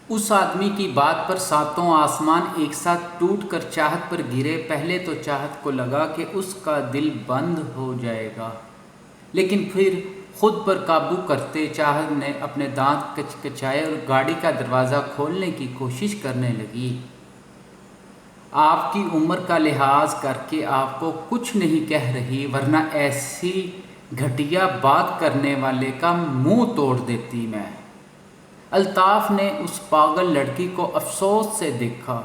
اس آدمی کی بات پر ساتوں آسمان ایک ساتھ ٹوٹ کر چاہت پر گرے۔ پہلے تو چاہت کو لگا کہ اس کا دل بند ہو جائے گا، لیکن پھر خود پر قابو کرتے چاہت نے اپنے دانت کچکچائے اور گاڑی کا دروازہ کھولنے کی کوشش کرنے لگی۔ آپ کی عمر کا لحاظ کر کے آپ کو کچھ نہیں کہہ رہی، ورنہ ایسی گھٹیا بات کرنے والے کا منہ توڑ دیتی میں۔ الطاف نے اس پاگل لڑکی کو افسوس سے دیکھا۔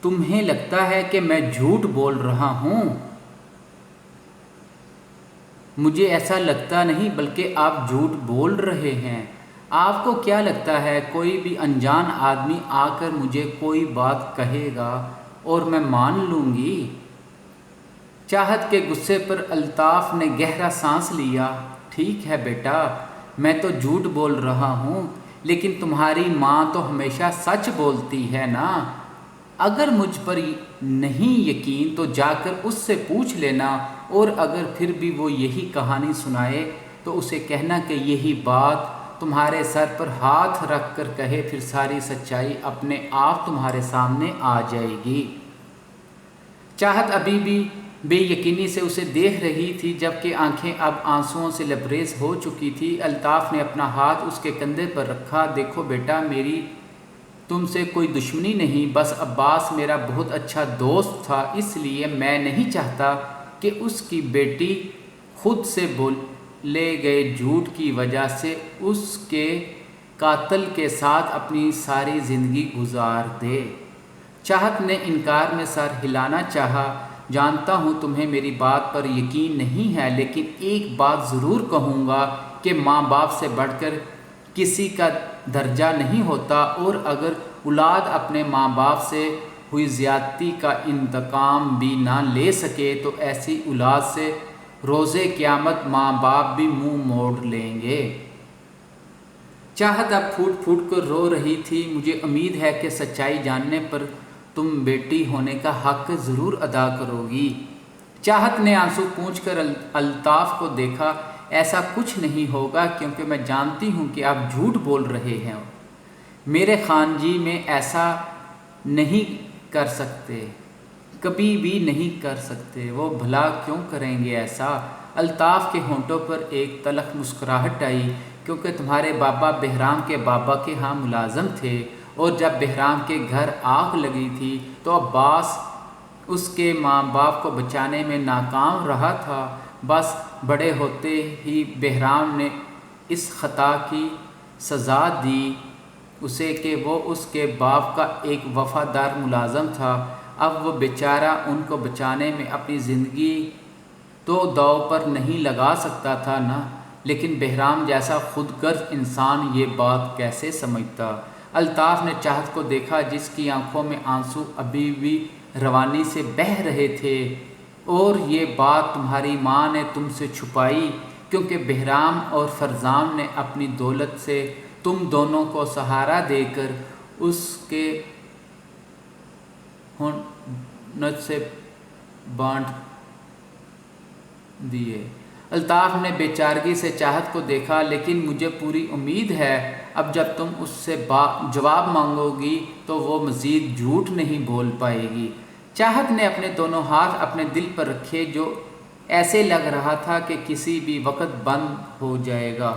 تمہیں لگتا ہے کہ میں جھوٹ بول رہا ہوں؟ مجھے ایسا لگتا نہیں، بلکہ آپ جھوٹ بول رہے ہیں۔ آپ کو کیا لگتا ہے کوئی بھی انجان آدمی آ کر مجھے کوئی بات کہے گا اور میں مان لوں گی؟ چاہت کے غصے پر الطاف نے گہرا سانس لیا۔ ٹھیک ہے بیٹا، میں تو جھوٹ بول رہا ہوں، لیکن تمہاری ماں تو ہمیشہ سچ بولتی ہے نا۔ اگر مجھ پر نہیں یقین تو جا کر اس سے پوچھ لینا، اور اگر پھر بھی وہ یہی کہانی سنائے تو اسے کہنا کہ یہی بات تمہارے سر پر ہاتھ رکھ کر کہے، پھر ساری سچائی اپنے آپ تمہارے سامنے آ جائے گی۔ چاہت ابھی بھی بے یقینی سے اسے دیکھ رہی تھی، جبکہ آنکھیں اب آنسوؤں سے لبریز ہو چکی تھی۔ الطاف نے اپنا ہاتھ اس کے کندھے پر رکھا۔ دیکھو بیٹا، میری تم سے کوئی دشمنی نہیں، بس عباس میرا بہت اچھا دوست تھا، اس لیے میں نہیں چاہتا کہ اس کی بیٹی خود سے بولے گئے جھوٹ کی وجہ سے اس کے قاتل کے ساتھ اپنی ساری زندگی گزار دے۔ چاہت نے انکار میں سر ہلانا چاہا۔ جانتا ہوں تمہیں میری بات پر یقین نہیں ہے، لیکن ایک بات ضرور کہوں گا کہ ماں باپ سے بڑھ کر کسی کا درجہ نہیں ہوتا، اور اگر اولاد اپنے ماں باپ سے ہوئی زیادتی کا انتقام بھی نہ لے سکے تو ایسی اولاد سے روز قیامت ماں باپ بھی منہ موڑ لیں گے۔ چاہت اب پھوٹ پھوٹ کر رو رہی تھی۔ مجھے امید ہے کہ سچائی جاننے پر تم بیٹی ہونے کا حق ضرور ادا کرو گی۔ چاہت نے آنسو پونچھ کر الطاف کو دیکھا۔ ایسا کچھ نہیں ہوگا، کیونکہ میں جانتی ہوں کہ آپ جھوٹ بول رہے ہیں۔ میرے خان جی میں ایسا نہیں کر سکتے، کبھی بھی نہیں کر سکتے۔ وہ بھلا کیوں کریں گے ایسا؟ الطاف کے ہونٹوں پر ایک تلخ مسکراہٹ آئی۔ کیونکہ تمہارے بابا بہرام کے بابا کے ہاں ملازم تھے، اور جب بہرام کے گھر آگ لگی تھی تو عباس اس کے ماں باپ کو بچانے میں ناکام رہا تھا۔ بس بڑے ہوتے ہی بہرام نے اس خطا کی سزا دی اسے کہ وہ اس کے باپ کا ایک وفادار ملازم تھا۔ اب وہ بیچارہ ان کو بچانے میں اپنی زندگی تو داؤ پر نہیں لگا سکتا تھا نا، لیکن بہرام جیسا خود غرض انسان یہ بات کیسے سمجھتا؟ الطاف نے چاہت کو دیکھا، جس کی آنکھوں میں آنسو ابھی بھی روانی سے بہہ رہے تھے۔ اور یہ بات تمہاری ماں نے تم سے چھپائی، کیونکہ بہرام اور فرزام نے اپنی دولت سے تم دونوں کو سہارا دے کر اس کے ہنر سے بانٹ دیے۔ الطاف نے بے چارگی سے چاہت کو دیکھا۔ لیکن مجھے پوری امید ہے اب جب تم اس سے جواب مانگو گی تو وہ مزید جھوٹ نہیں بول پائے گی۔ چاہت نے اپنے دونوں ہاتھ اپنے دل پر رکھے، جو ایسے لگ رہا تھا کہ کسی بھی وقت بند ہو جائے گا۔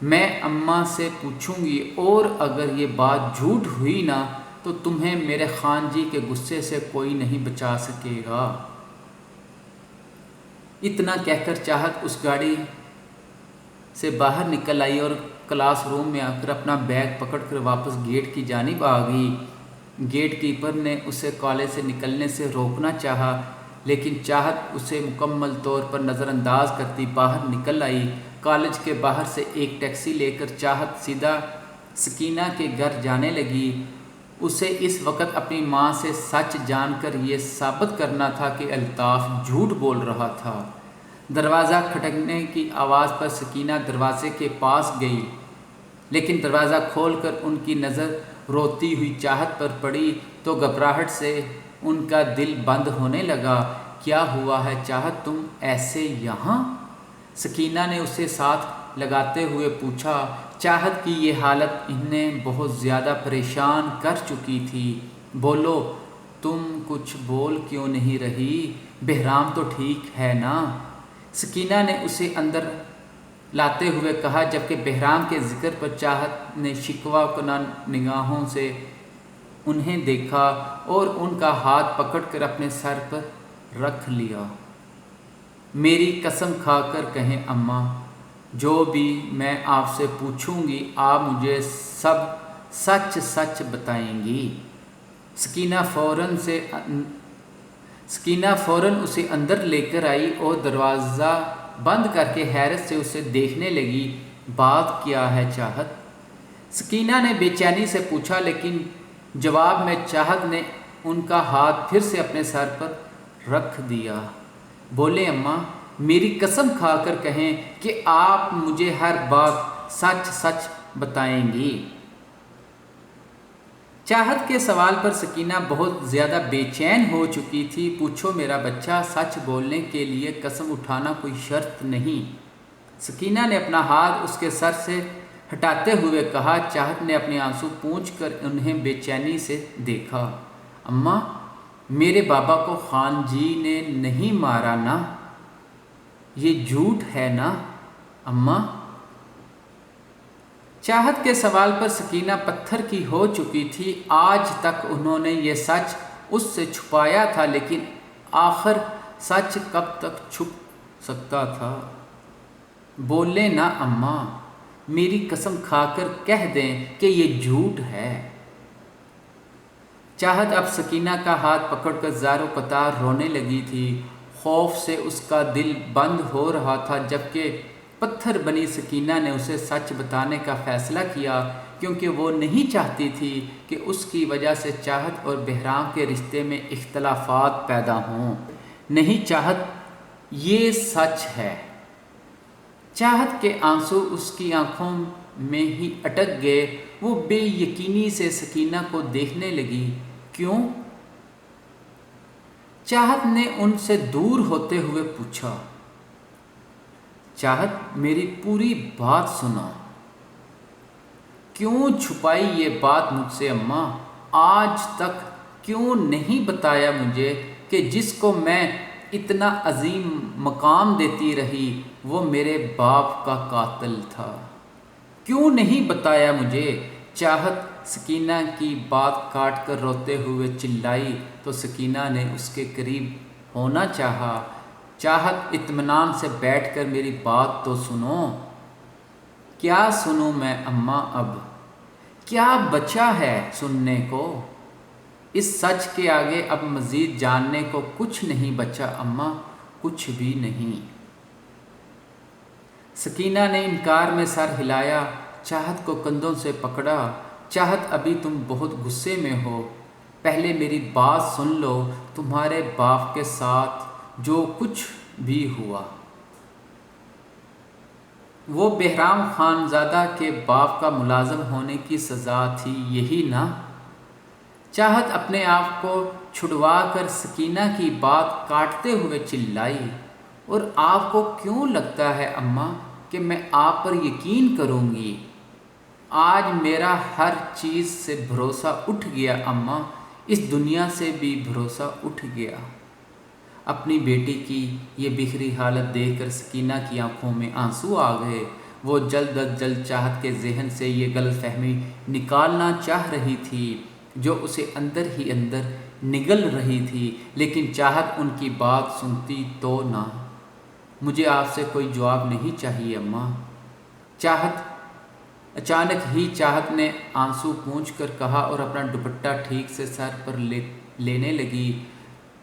میں اماں سے پوچھوں گی، اور اگر یہ بات جھوٹ ہوئی نا تو تمہیں میرے خان جی کے غصے سے کوئی نہیں بچا سکے گا۔ اتنا کہہ کر چاہت اس گاڑی سے باہر نکل آئی اور کلاس روم میں آ کر اپنا بیگ پکڑ کر واپس گیٹ کی جانب آ گئی۔ گیٹ کیپر نے اسے کالج سے نکلنے سے روکنا چاہا، لیکن چاہت اسے مکمل طور پر نظر انداز کرتی باہر نکل آئی۔ کالج کے باہر سے ایک ٹیکسی لے کر چاہت سیدھا سکینہ کے گھر جانے لگی۔ اسے اس وقت اپنی ماں سے سچ جان کر یہ ثابت کرنا تھا کہ الطاف جھوٹ بول رہا تھا۔ دروازہ کھٹکنے کی آواز پر سکینہ دروازے کے پاس گئی، لیکن دروازہ کھول کر ان کی نظر روتی ہوئی چاہت پر پڑی تو گھبراہٹ سے ان کا دل بند ہونے لگا۔ کیا ہوا ہے چاہت، تم ایسے یہاں؟ سکینہ نے اسے ساتھ لگاتے ہوئے پوچھا۔ چاہت کی یہ حالت انہیں بہت زیادہ پریشان کر چکی تھی۔ بولو، تم کچھ بول کیوں نہیں رہی؟ بہرام تو ٹھیک ہے نا؟ سکینہ نے اسے اندر لاتے ہوئے کہا، جبکہ بہرام کے ذکر پر چاہت نے شکوہ کنہ نگاہوں سے انہیں دیکھا اور ان کا ہاتھ پکڑ کر اپنے سر پر رکھ لیا۔ میری قسم کھا کر کہیں اماں، جو بھی میں آپ سے پوچھوں گی آپ مجھے سب سچ سچ بتائیں گی۔ سکینہ فوراً اسے اندر لے کر آئی اور دروازہ بند کر کے حیرت سے اسے دیکھنے لگی۔ بات کیا ہے چاہت؟ سکینہ نے بے چینی سے پوچھا، لیکن جواب میں چاہت نے ان کا ہاتھ پھر سے اپنے سر پر رکھ دیا۔ بولے اماں، میری قسم کھا کر کہیں کہ آپ مجھے ہر بات سچ سچ بتائیں گی۔ چاہت کے سوال پر سکینہ بہت زیادہ بے چین ہو چکی تھی۔ پوچھو میرا بچہ، سچ بولنے کے لیے قسم اٹھانا کوئی شرط نہیں۔ سکینہ نے اپنا ہاتھ اس کے سر سے ہٹاتے ہوئے کہا۔ چاہت نے اپنے آنسو پونچھ کر انہیں بے چینی سے دیکھا۔ اماں، میرے بابا کو خان جی نے نہیں مارا نا؟ یہ جھوٹ ہے نا اماں؟ چاہت کے سوال پر سکینہ پتھر کی ہو چکی تھی۔ آج تک انہوں نے یہ سچ اس سے چھپایا تھا، لیکن آخر سچ کب تک چھپ سکتا تھا؟ بولے نا اماں، میری قسم کھا کر کہہ دیں کہ یہ جھوٹ ہے۔ چاہت اب سکینہ کا ہاتھ پکڑ کر زار و قطار رونے لگی تھی۔ خوف سے اس کا دل بند ہو رہا تھا، جبکہ پتھر بنی سکینہ نے اسے سچ بتانے کا فیصلہ کیا، کیونکہ وہ نہیں چاہتی تھی کہ اس کی وجہ سے چاہت اور بہرام کے رشتے میں اختلافات پیدا ہوں۔ نہیں چاہت، یہ سچ ہے۔ چاہت کے آنسو اس کی آنکھوں میں ہی اٹک گئے۔ وہ بے یقینی سے سکینہ کو دیکھنے لگی۔ کیوں؟ چاہت نے ان سے دور ہوتے ہوئے پوچھا۔ چاہت، میری پوری بات سنو۔ کیوں چھپائی یہ بات مجھ سے اماں؟ آج تک کیوں نہیں بتایا مجھے کہ جس کو میں اتنا عظیم مقام دیتی رہی وہ میرے باپ کا قاتل تھا؟ کیوں نہیں بتایا مجھے؟ چاہت سکینہ کی بات کاٹ کر روتے ہوئے چلائی تو سکینہ نے اس کے قریب ہونا چاہا۔ چاہت، اطمینان سے بیٹھ کر میری بات تو سنو۔ کیا سنوں میں اماں؟ اب کیا بچا ہے سننے کو؟ اس سچ کے آگے اب مزید جاننے کو کچھ نہیں بچا اماں، کچھ بھی نہیں۔ سکینہ نے انکار میں سر ہلایا، چاہت کو کندھوں سے پکڑا۔ چاہت، ابھی تم بہت غصے میں ہو، پہلے میری بات سن لو۔ تمہارے باپ کے ساتھ جو کچھ بھی ہوا، وہ بہرام خانزادہ کے باپ کا ملازم ہونے کی سزا تھی، یہی نا؟ چاہت اپنے آپ کو چھڑوا کر سکینہ کی بات کاٹتے ہوئے چلائی۔ اور آپ کو کیوں لگتا ہے اماں کہ میں آپ پر یقین کروں گی؟ آج میرا ہر چیز سے بھروسہ اٹھ گیا اماں، اس دنیا سے بھی بھروسہ اٹھ گیا۔ اپنی بیٹی کی یہ بکھری حالت دیکھ کر سکینہ کی آنکھوں میں آنسو آ گئے۔ وہ جلد از جلد چاہت کے ذہن سے یہ غلط فہمی نکالنا چاہ رہی تھی جو اسے اندر ہی اندر نگل رہی تھی، لیکن چاہت ان کی بات سنتی تو نہ۔ مجھے آپ سے کوئی جواب نہیں چاہیے اماں۔ اچانک ہی چاہت نے آنسو پونچھ کر کہا اور اپنا دوپٹہ ٹھیک سے سر پر لینے لگی۔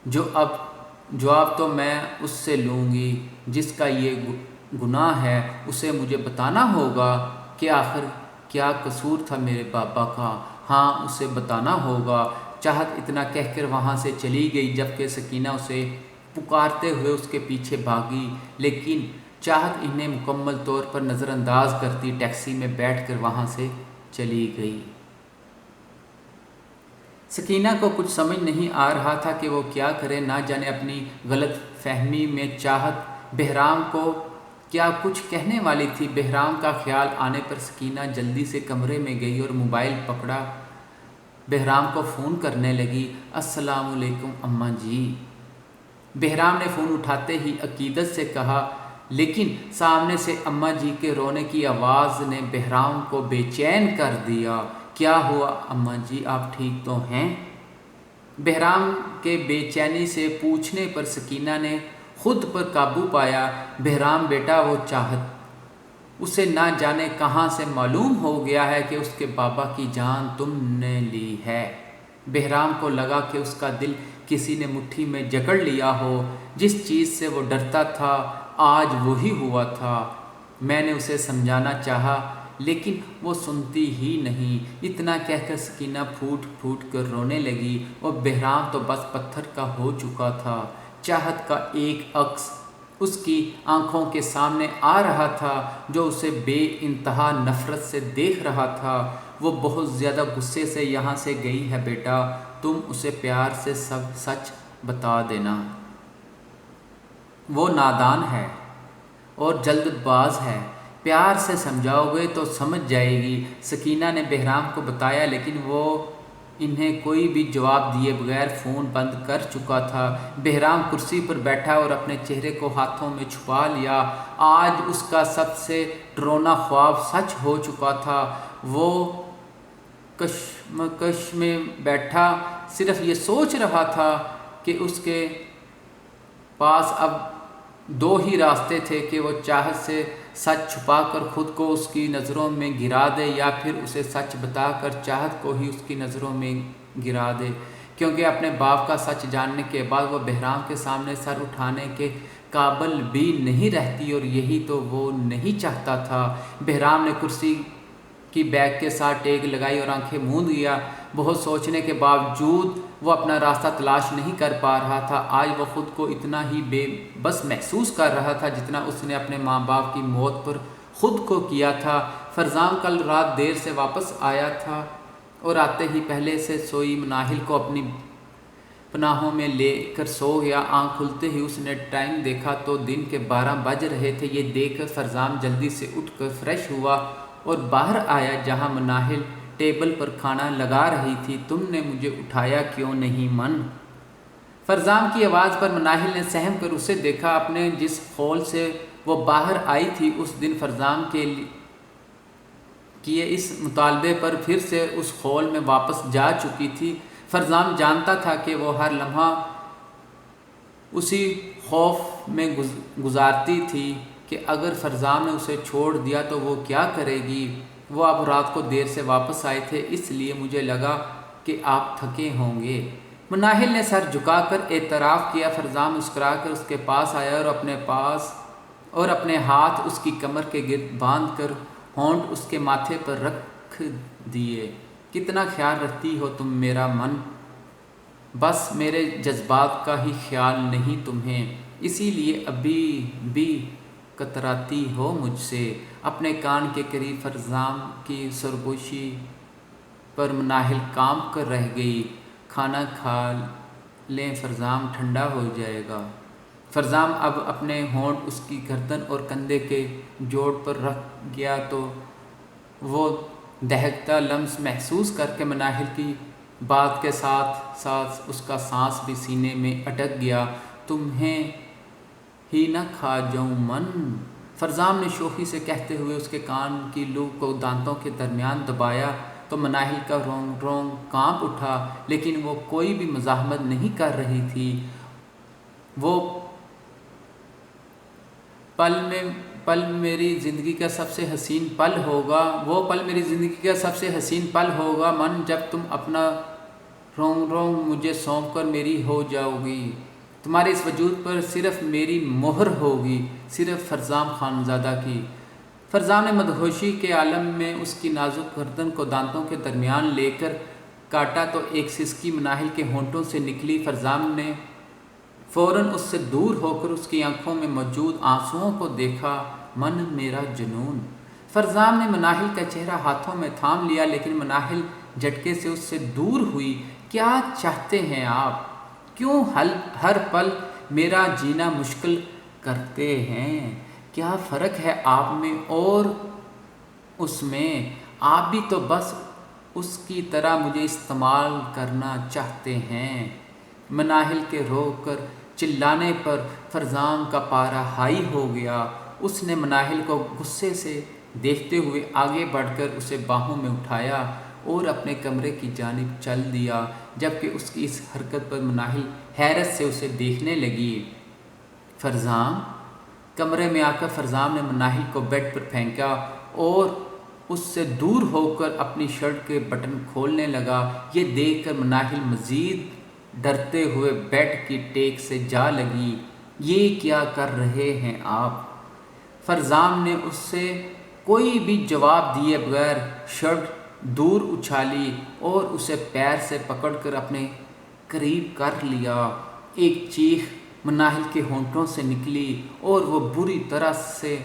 جواب تو میں اس سے لوں گی جس کا یہ گناہ ہے، اسے مجھے بتانا ہوگا کہ آخر کیا قصور تھا میرے بابا کا۔ ہاں، اسے بتانا ہوگا۔ چاہت اتنا کہہ کر وہاں سے چلی گئی، جبکہ سکینہ اسے پکارتے ہوئے اس کے پیچھے بھاگی، لیکن چاہت انہیں مکمل طور پر نظر انداز کرتی ٹیکسی میں بیٹھ کر وہاں سے چلی گئی۔ سکینہ کو کچھ سمجھ نہیں آ رہا تھا کہ وہ کیا کرے، نہ جانے اپنی غلط فہمی میں چاہت بہرام کو کیا کچھ کہنے والی تھی۔ بہرام کا خیال آنے پر سکینہ جلدی سے کمرے میں گئی اور موبائل پکڑا بہرام کو فون کرنے لگی۔ السلام علیکم اماں جی۔ بہرام نے فون اٹھاتے ہی عقیدت سے کہا، لیکن سامنے سے اماں جی کے رونے کی آواز نے بہرام کو بے چین کر دیا۔ کیا ہوا اماں جی، آپ ٹھیک تو ہیں؟ بہرام کے بے چینی سے پوچھنے پر سکینہ نے خود پر قابو پایا۔ بہرام بیٹا، وہ چاہت اسے نہ جانے کہاں سے معلوم ہو گیا ہے کہ اس کے بابا کی جان تم نے لی ہے۔ بہرام کو لگا کہ اس کا دل کسی نے مٹھی میں جکڑ لیا ہو۔ جس چیز سے وہ ڈرتا تھا آج وہی ہوا تھا۔ میں نے اسے سمجھانا چاہا لیکن وہ سنتی ہی نہیں۔ اتنا کہہ کر سکینہ پھوٹ پھوٹ کر رونے لگی اور بہرام تو بس پتھر کا ہو چکا تھا۔ چاہت کا ایک عکس اس کی آنکھوں کے سامنے آ رہا تھا جو اسے بے انتہا نفرت سے دیکھ رہا تھا۔ وہ بہت زیادہ غصے سے یہاں سے گئی ہے بیٹا، تم اسے پیار سے سب سچ بتا دینا۔ وہ نادان ہے اور جلد باز ہے، پیار سے سمجھاؤ گے تو سمجھ جائے گی۔ سکینہ نے بہرام کو بتایا لیکن وہ انہیں کوئی بھی جواب دیے بغیر فون بند کر چکا تھا۔ بہرام کرسی پر بیٹھا اور اپنے چہرے کو ہاتھوں میں چھپا لیا۔ آج اس کا سب سے ڈراؤنا خواب سچ ہو چکا تھا۔ وہ کشمکش میں بیٹھا صرف یہ سوچ رہا تھا کہ اس کے پاس اب دو ہی راستے تھے کہ وہ چاہت سے سچ چھپا کر خود کو اس کی نظروں میں گرا دے یا پھر اسے سچ بتا کر چاہت کو ہی اس کی نظروں میں گرا دے، کیونکہ اپنے باپ کا سچ جاننے کے بعد وہ بہرام کے سامنے سر اٹھانے کے قابل بھی نہیں رہتی اور یہی تو وہ نہیں چاہتا تھا۔ بہرام نے کرسی کی بیک کے ساتھ ٹیک لگائی اور آنکھیں موند گیا۔ بہت سوچنے کے باوجود وہ اپنا راستہ تلاش نہیں کر پا رہا تھا۔ آج وہ خود کو اتنا ہی بے بس محسوس کر رہا تھا جتنا اس نے اپنے ماں باپ کی موت پر خود کو کیا تھا۔ فرزام کل رات دیر سے واپس آیا تھا اور آتے ہی پہلے سے سوئی مناہل کو اپنی پناہوں میں لے کر سو گیا۔ آنکھ کھلتے ہی اس نے ٹائم دیکھا تو دن کے 12 بج رہے تھے۔ یہ دیکھ کر فرزام جلدی سے اٹھ کر فریش ہوا اور باہر آیا جہاں مناہل ٹیبل پر کھانا لگا رہی تھی۔ تم نے مجھے اٹھایا کیوں نہیں من؟ فرزام کی آواز پر مناہل نے سہم کر اسے دیکھا۔ اپنے جس خول سے وہ باہر آئی تھی اس دن فرزام کے کیے اس مطالبے پر پھر سے اس خول میں واپس جا چکی تھی۔ فرزام جانتا تھا کہ وہ ہر لمحہ اسی خوف میں گزارتی تھی کہ اگر فرزام نے اسے چھوڑ دیا تو وہ کیا کرے گی۔ وہ اب رات کو دیر سے واپس آئے تھے اس لیے مجھے لگا کہ آپ تھکے ہوں گے۔ مناہل نے سر جھکا کر اعتراف کیا۔ فرزام مسکرا کر اس کے پاس آیا اور اپنے ہاتھ اس کی کمر کے گرد باندھ کر ہونٹ اس کے ماتھے پر رکھ دیے۔ کتنا خیال رکھتی ہو تم میرا من، بس میرے جذبات کا ہی خیال نہیں تمہیں، اسی لیے ابھی بھی کتراتی ہو مجھ سے۔ اپنے کان کے قریب فرزام کی سرگوشی پر مناہل کانپ کر رہ گئی۔ کھانا کھا لیں فرزام، ٹھنڈا ہو جائے گا۔ فرزام اب اپنے ہونٹ اس کی گردن اور کندھے کے جوڑ پر رکھ گیا تو وہ دہکتا لمس محسوس کر کے مناہل کی بات کے ساتھ ساتھ اس کا سانس بھی سینے میں اٹک گیا۔ تمہیں ہی نہ کھا جاؤں من، فرزام نے شوخی سے کہتے ہوئے اس کے کان کی لو کو دانتوں کے درمیان دبایا تو مناہل کا رونگ رونگ کانپ اٹھا، لیکن وہ کوئی بھی مزاحمت نہیں کر رہی تھی۔ وہ پل میری زندگی کا سب سے حسین پل ہوگا من، جب تم اپنا رونگ رونگ مجھے سونپ کر میری ہو جاؤ گی۔ تمہارے اس وجود پر صرف میری مہر ہوگی، صرف فرزام خانزادہ کی۔ فرزام نے مدہوشی کے عالم میں اس کی نازک گردن کو دانتوں کے درمیان لے کر کاٹا تو ایک سسکی مناہل کے ہونٹوں سے نکلی۔ فرزام نے فوراً اس سے دور ہو کر اس کی آنکھوں میں موجود آنسوؤں کو دیکھا۔ من میرا جنون۔ فرزام نے مناہل کا چہرہ ہاتھوں میں تھام لیا لیکن مناہل جھٹکے سے اس سے دور ہوئی۔ کیا چاہتے ہیں آپ؟ کیوں ہر پل میرا جینا مشکل کرتے ہیں؟ کیا فرق ہے آپ میں اور اس میں؟ آپ بھی تو بس اس کی طرح مجھے استعمال کرنا چاہتے ہیں۔ مناہل کے رو کر چلانے پر فرزام کا پارا ہائی ہو گیا۔ اس نے مناہل کو غصے سے دیکھتے ہوئے آگے بڑھ کر اسے باہوں میں اٹھایا اور اپنے کمرے کی جانب چل دیا، جبکہ اس کی اس حرکت پر مناہل حیرت سے اسے دیکھنے لگی۔ فرزام! کمرے میں آ کر فرزام نے مناہل کو بیڈ پر پھینکا اور اس سے دور ہو کر اپنی شرٹ کے بٹن کھولنے لگا۔ یہ دیکھ کر مناہل مزید ڈرتے ہوئے بیڈ کی ٹیک سے جا لگی۔ یہ کیا کر رہے ہیں آپ؟ فرزام نے اس سے کوئی بھی جواب دیے بغیر شرٹ دور اچھالی اور اسے پیر سے پکڑ کر اپنے قریب کر لیا۔ ایک چیخ مناہل کے ہونٹوں سے نکلی اور وہ بری طرح سے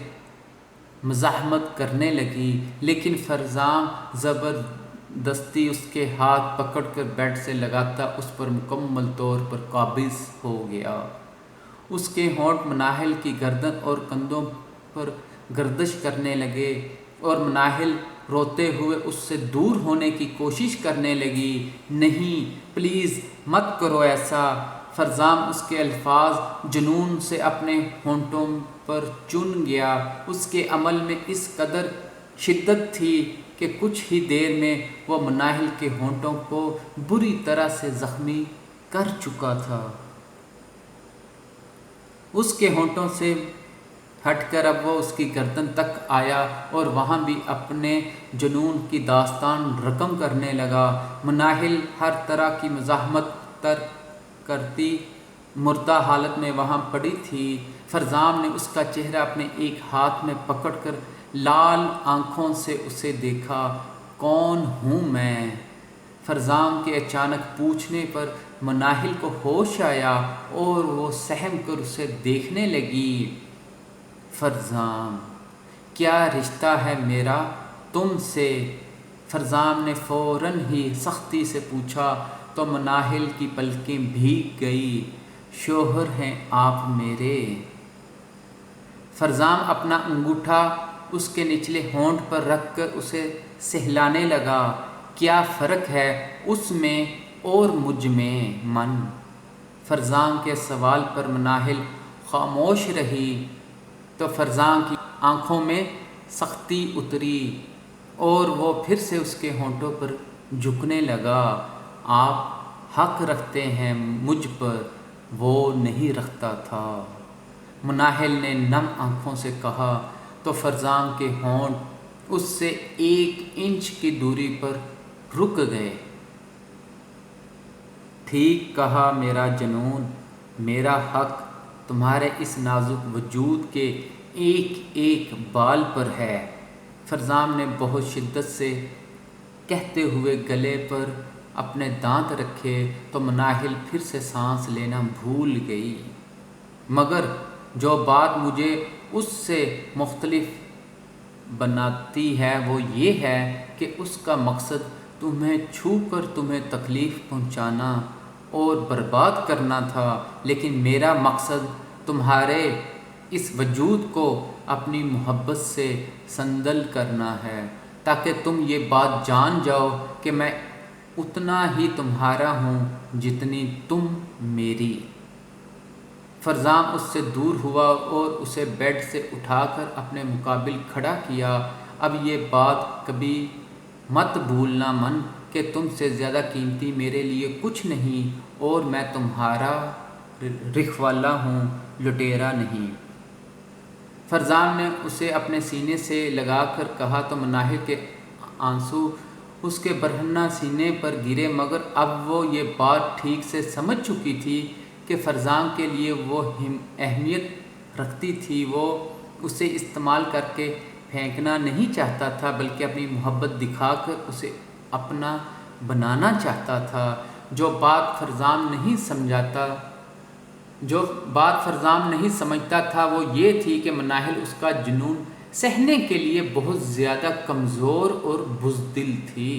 مزاحمت کرنے لگی، لیکن فرزام زبردستی اس کے ہاتھ پکڑ کر بیڈ سے لگاتا اس پر مکمل طور پر قابض ہو گیا۔ اس کے ہونٹ مناہل کی گردن اور کندھوں پر گردش کرنے لگے اور مناہل روتے ہوئے اس سے دور ہونے کی کوشش کرنے لگی۔ نہیں، پلیز مت کرو ایسا۔ فرزام اس کے الفاظ جنون سے اپنے ہونٹوں پر چن گیا۔ اس کے عمل میں اس قدر شدت تھی کہ کچھ ہی دیر میں وہ مناہل کے ہونٹوں کو بری طرح سے زخمی کر چکا تھا۔ اس کے ہونٹوں سے ہٹ کر اب وہ اس کی گردن تک آیا اور وہاں بھی اپنے جنون کی داستان رقم کرنے لگا۔ مناہل ہر طرح کی مزاحمت ترک کرتی مردہ حالت میں وہاں پڑی تھی۔ فرزام نے اس کا چہرہ اپنے ایک ہاتھ میں پکڑ کر لال آنکھوں سے اسے دیکھا۔ کون ہوں میں؟ فرزام کے اچانک پوچھنے پر مناہل کو ہوش آیا اور وہ سہم کر اسے دیکھنے لگی۔ فرزام! کیا رشتہ ہے میرا تم سے؟ فرزام نے فوراً ہی سختی سے پوچھا تو مناہل کی پلکیں بھیگ گئی۔ شوہر ہیں آپ میرے۔ فرزام اپنا انگوٹھا اس کے نچلے ہونٹ پر رکھ کر اسے سہلانے لگا۔ کیا فرق ہے اس میں اور مجھ میں من؟ فرزام کے سوال پر مناہل خاموش رہی تو فرزام کی آنکھوں میں سختی اتری اور وہ پھر سے اس کے ہونٹوں پر جھکنے لگا۔ آپ حق رکھتے ہیں مجھ پر، وہ نہیں رکھتا تھا، مناہل نے نم آنکھوں سے کہا تو فرزام کے ہونٹ اس سے 1 انچ کی دوری پر رک گئے۔ ٹھیک کہا میرا جنون، میرا حق تمہارے اس نازک وجود کے ایک ایک بال پر ہے، فرزام نے بہت شدت سے کہتے ہوئے گلے پر اپنے دانت رکھے تو مناہل پھر سے سانس لینا بھول گئی۔ مگر جو بات مجھے اس سے مختلف بناتی ہے وہ یہ ہے کہ اس کا مقصد تمہیں چھو کر تمہیں تکلیف پہنچانا اور برباد کرنا تھا، لیکن میرا مقصد تمہارے اس وجود کو اپنی محبت سے سندل کرنا ہے، تاکہ تم یہ بات جان جاؤ کہ میں اتنا ہی تمہارا ہوں جتنی تم میری۔ فرزام اس سے دور ہوا اور اسے بیڈ سے اٹھا کر اپنے مقابل کھڑا کیا۔ اب یہ بات کبھی مت بھولنا من کہ تم سے زیادہ قیمتی میرے لیے کچھ نہیں اور میں تمہارا رکھوالا ہوں، لٹیرا نہیں۔ فرزام نے اسے اپنے سینے سے لگا کر کہا تو مناہل کے آنسو اس کے برہنہ سینے پر گرے، مگر اب وہ یہ بات ٹھیک سے سمجھ چکی تھی کہ فرزام کے لیے وہ اہمیت رکھتی تھی۔ وہ اسے استعمال کر کے پھینکنا نہیں چاہتا تھا، بلکہ اپنی محبت دکھا کر اسے اپنا بنانا چاہتا تھا۔ جو بات فرزام نہیں سمجھتا تھا وہ یہ تھی کہ مناہل اس کا جنون سہنے کے لیے بہت زیادہ کمزور اور بزدل تھی۔